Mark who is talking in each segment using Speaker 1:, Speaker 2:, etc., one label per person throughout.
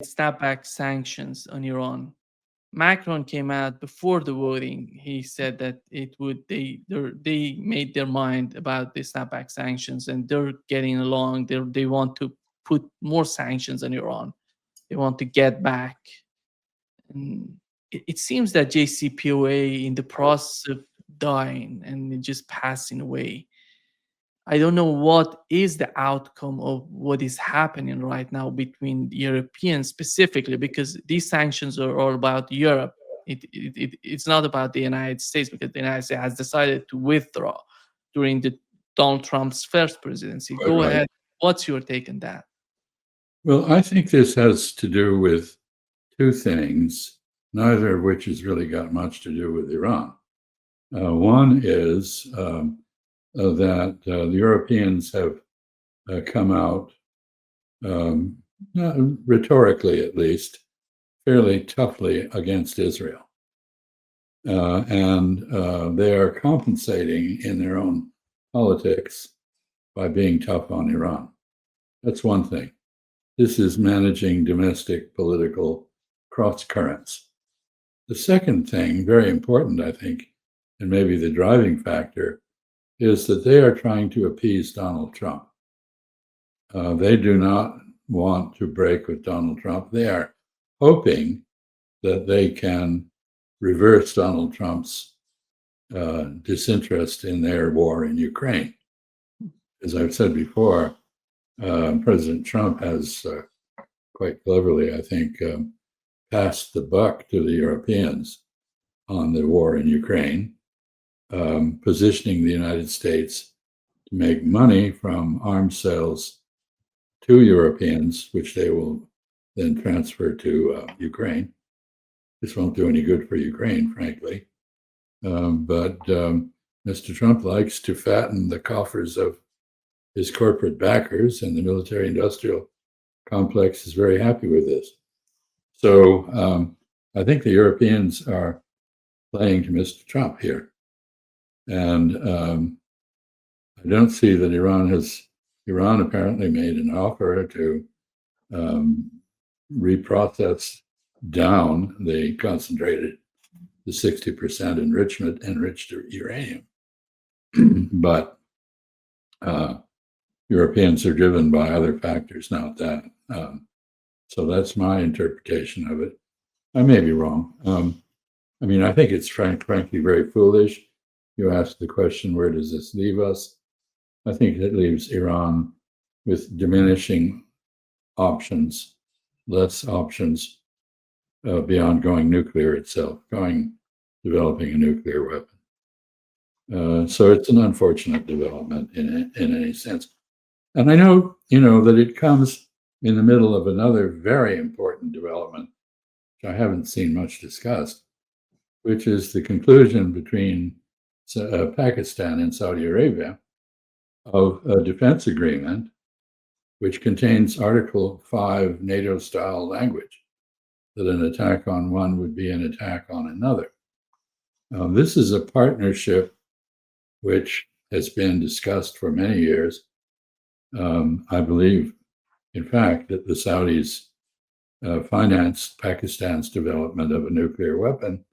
Speaker 1: snapback sanctions on Iran. Macron came out before the voting. He said that it would they made their mind about the snapback sanctions and they're getting along. They want to put more sanctions on Iran. They want to get back. And it seems that JCPOA in the process of dying and it just passing away. I don't know what is the outcome of what is happening right now between Europeans specifically, because these sanctions are all about Europe. It's not about the United States, because the United States has decided to withdraw during the Donald Trump's first presidency.
Speaker 2: Quite
Speaker 1: Go
Speaker 2: right.
Speaker 1: ahead. What's your take on that?
Speaker 2: Well, I think this has to do with two things, neither of which has really got much to do with Iran. One is that the Europeans have come out, rhetorically at least, fairly toughly against Israel. And they are compensating in their own politics by being tough on Iran. That's one thing. This is managing domestic political cross currents. The second thing, very important, I think, and maybe the driving factor, is that they are trying to appease Donald Trump. They do not want to break with Donald Trump. They are hoping that they can reverse Donald Trump's disinterest in their war in Ukraine. As I've said before, President Trump has quite cleverly, I think, passed the buck to the Europeans on the war in Ukraine, positioning the United States to make money from arms sales to Europeans, which they will then transfer to Ukraine. This won't do any good for Ukraine, frankly. But Mr. Trump likes to fatten the coffers of his corporate backers, and the military-industrial complex is very happy with this. So I think the Europeans are playing to Mr. Trump here. And I don't see that Iran apparently made an offer to reprocess down the 60% enriched uranium. But Europeans are driven by other factors, not that. So that's my interpretation of it. I may be wrong. I mean, I think it's frankly very foolish. You ask the question, where does this leave us? I think it leaves Iran with diminishing options, less options beyond going nuclear itself, developing a nuclear weapon. So it's an unfortunate development in any sense. And I know, that it comes in the middle of another very important development, which I haven't seen much discussed, which is the conclusion between Pakistan and Saudi Arabia of a defense agreement, which contains Article 5 NATO-style language, that an attack on one would be an attack on another. This is a partnership which has been discussed for many years. I believe, in fact, that the Saudis financed Pakistan's development of a nuclear weapon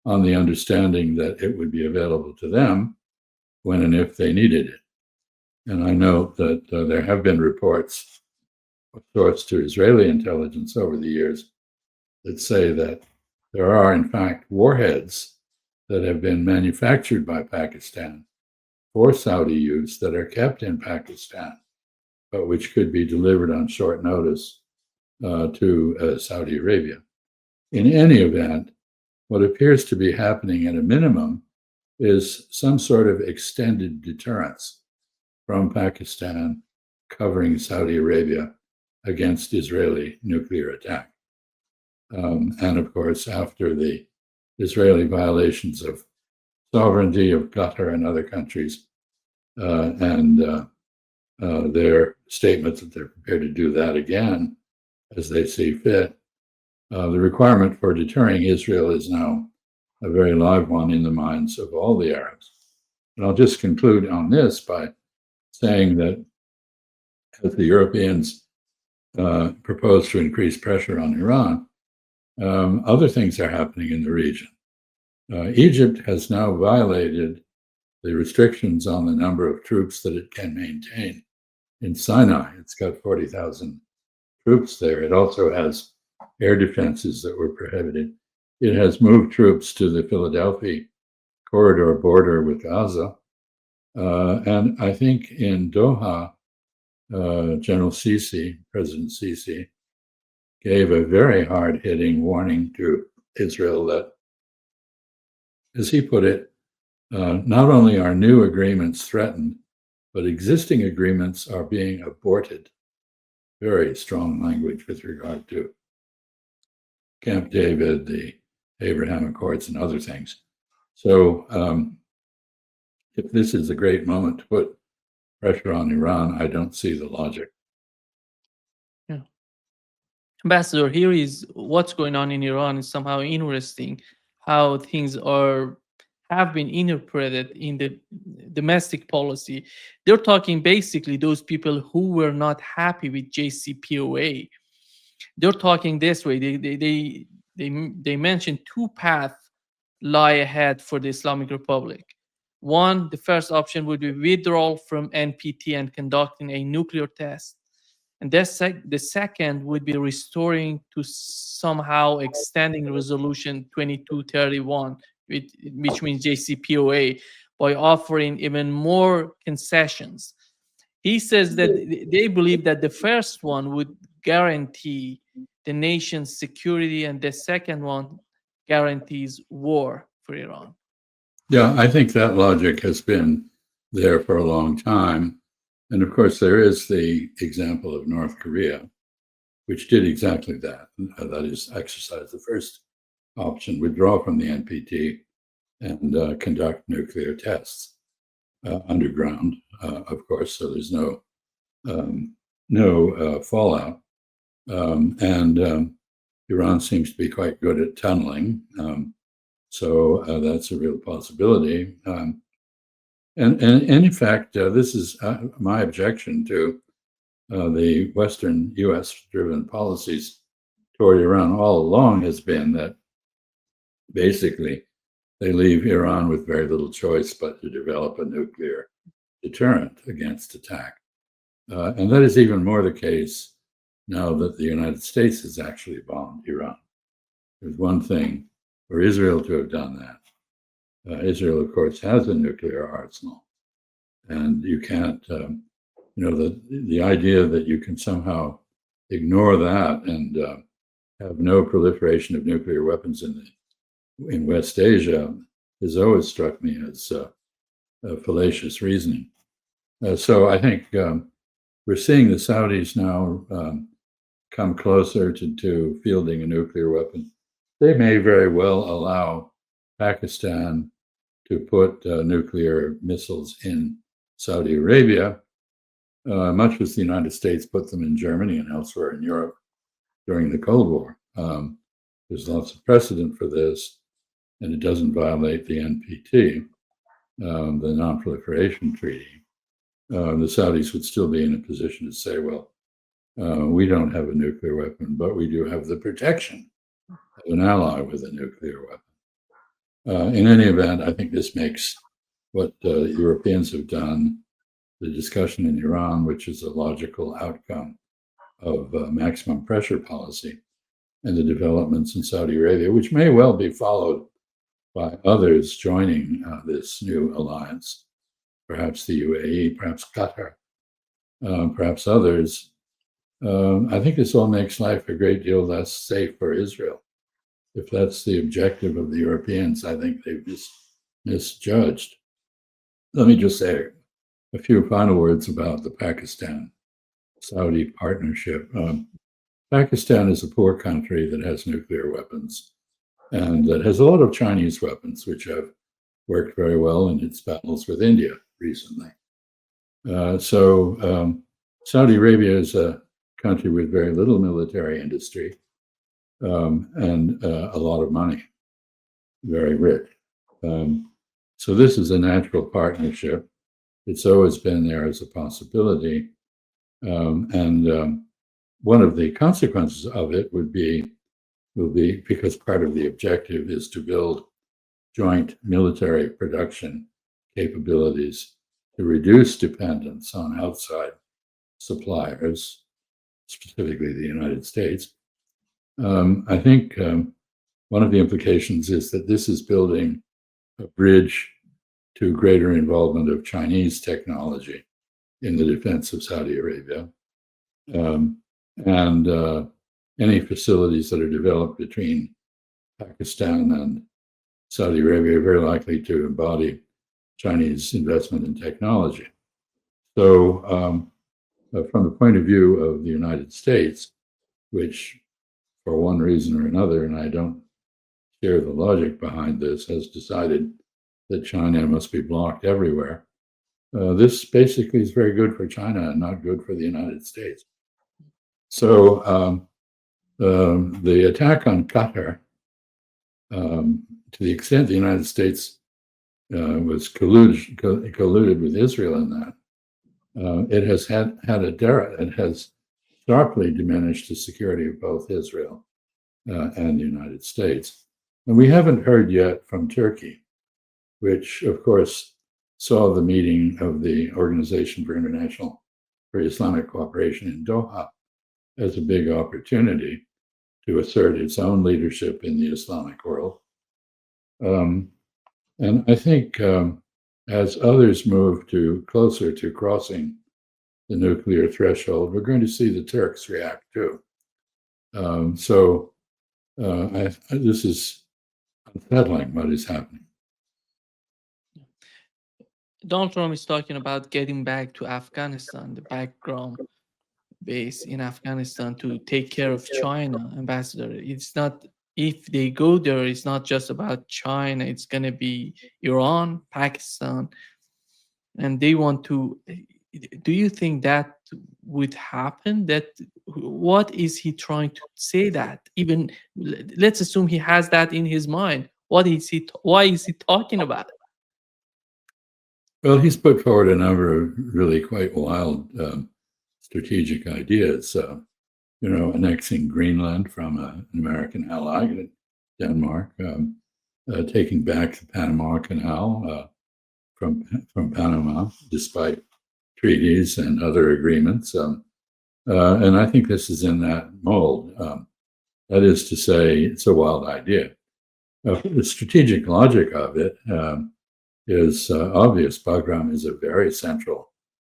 Speaker 2: on the understanding that it would be available to them when and if they needed it. And I know that there have been reports of sorts to Israeli intelligence over the years that say that there are, in fact, warheads that have been manufactured by Pakistan for Saudi use that are kept in Pakistan, but which could be delivered on short notice to Saudi Arabia. In any event, what appears to be happening at a minimum is some sort of extended deterrence from Pakistan covering Saudi Arabia against Israeli nuclear attack. And of course, after the Israeli violations of sovereignty of Qatar and other countries, and their statements that they're prepared to do that again as they see fit, the requirement for deterring Israel is now a very live one in the minds of all the Arabs. And I'll just conclude on this by saying that as the Europeans proposed to increase pressure on Iran, other things are happening in the region. Egypt has now violated the restrictions on the number of troops that it can maintain in Sinai. It's got 40,000 troops there. It also has air defenses that were prohibited. It has moved troops to the Philadelphia corridor border with Gaza. And I think in Doha, General Sisi, President Sisi, gave a very hard-hitting warning to Israel that, as he put it, not only are new agreements threatened, but existing agreements are being aborted. Very strong language with regard to Camp David, the Abraham Accords, and other things. So if this is a great moment to put pressure on Iran, I don't see the logic.
Speaker 1: Yeah. Ambassador, here is what's going on in Iran is somehow interesting, how things have been interpreted in the domestic policy. They're talking basically those people who were not happy with JCPOA. They're talking this way. They mentioned two paths lie ahead for the Islamic Republic. One, the first option would be withdrawal from NPT and conducting a nuclear test. And the second would be restoring to somehow extending resolution 2231, which means JCPOA, by offering even more concessions. He says that they believe that the first one would guarantee the nation's security and the second one guarantees war for Iran.
Speaker 2: Yeah, I think that logic has been there for a long time. And of course, there is the example of North Korea, which did exactly that. That is, exercise the first option, withdraw from the NPT and conduct nuclear tests underground, of course, so there's no fallout. And Iran seems to be quite good at tunneling. So that's a real possibility. And in fact, this is my objection to the Western US-driven policies toward Iran all along has been that basically they leave Iran with very little choice but to develop a nuclear deterrent against attack. And that is even more the case now that the United States has actually bombed Iran. There's one thing for Israel to have done that. Israel, of course, has a nuclear arsenal. And you can't, the idea that you can somehow ignore that and have no proliferation of nuclear weapons in West Asia has always struck me as fallacious reasoning. So I think we're seeing the Saudis now come closer to fielding a nuclear weapon. They may very well allow Pakistan to put nuclear missiles in Saudi Arabia, much as the United States put them in Germany and elsewhere in Europe during the Cold War. There's lots of precedent for this, and it doesn't violate the NPT, the Non-Proliferation Treaty. The Saudis would still be in a position to say, well, we don't have a nuclear weapon, but we do have the protection of an ally with a nuclear weapon. In any event, I think this makes what Europeans have done, the discussion in Iran, which is a logical outcome of maximum pressure policy, and the developments in Saudi Arabia, which may well be followed by others joining this new alliance, perhaps the UAE, perhaps Qatar, perhaps others. I think this all makes life a great deal less safe for Israel. If that's the objective of the Europeans, I think they've misjudged. Let me just say a few final words about the Pakistan-Saudi partnership. Pakistan is a poor country that has nuclear weapons and that has a lot of Chinese weapons, which have worked very well in its battles with India recently. So Saudi Arabia is a country with very little military industry and a lot of money, very rich. So this is a natural partnership. It's always been there as a possibility. And one of the consequences of it will be because part of the objective is to build joint military production capabilities to reduce dependence on outside suppliers, specifically the United States. I think one of the implications is that this is building a bridge to greater involvement of Chinese technology in the defense of Saudi Arabia. And any facilities that are developed between Pakistan and Saudi Arabia are very likely to embody Chinese investment in technology. So from the point of view of the United States, which for one reason or another, and I don't share the logic behind this, has decided that China must be blocked everywhere, this basically is very good for China and not good for the United States. So the attack on Qatar, to the extent the United States was colluded with Israel in that, it has sharply diminished the security of both Israel and the United States. And we haven't heard yet from Turkey, which, of course, saw the meeting of the Organization for Islamic Cooperation in Doha as a big opportunity to assert its own leadership in the Islamic world. And I think as others move closer to crossing the nuclear threshold, we're going to see the Turks react too. This is unsettling what is happening.
Speaker 1: Donald Trump is talking about getting back to Afghanistan, the background base in Afghanistan, to take care of China, Ambassador. It's not, if they go there, it's not just about China, it's going to be Iran, Pakistan, and they want to. Do you think that would happen? What is he trying to say? That even, let's assume he has that in his mind. Why is he talking about it?
Speaker 2: Well, he's put forward a number of really quite wild strategic ideas. Annexing Greenland from an American ally, Denmark, taking back the Panama Canal from Panama, despite treaties and other agreements. And I think this is in that mold. That is to say, it's a wild idea. The strategic logic of it is obvious. Bagram is a very central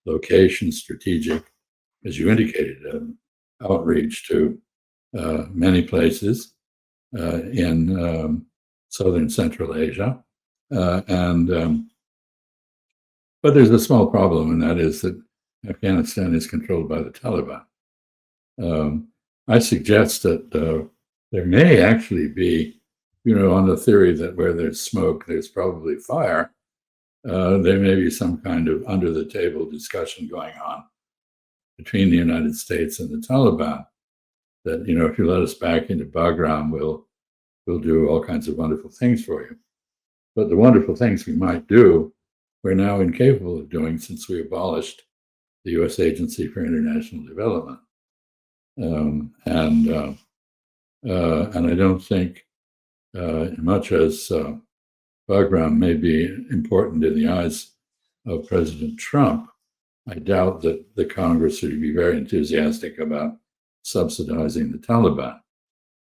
Speaker 2: location, strategic, as you indicated, outreach to many places in southern Central Asia. But there's a small problem, and that is that Afghanistan is controlled by the Taliban. I suggest that there may actually be, on the theory that where there's smoke, there's probably fire, there may be some kind of under-the-table discussion going on between the United States and the Taliban that, if you let us back into Bagram, we'll do all kinds of wonderful things for you. But the wonderful things we might do, we're now incapable of doing since we abolished the U.S. Agency for International Development. And I don't think, much as Bagram may be important in the eyes of President Trump, I doubt that the Congress would be very enthusiastic about subsidizing the Taliban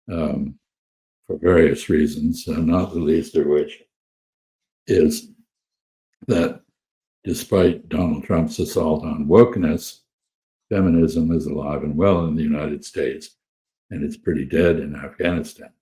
Speaker 2: for various reasons, not the least of which is that despite Donald Trump's assault on wokeness, feminism is alive and well in the United States, and it's pretty dead in Afghanistan.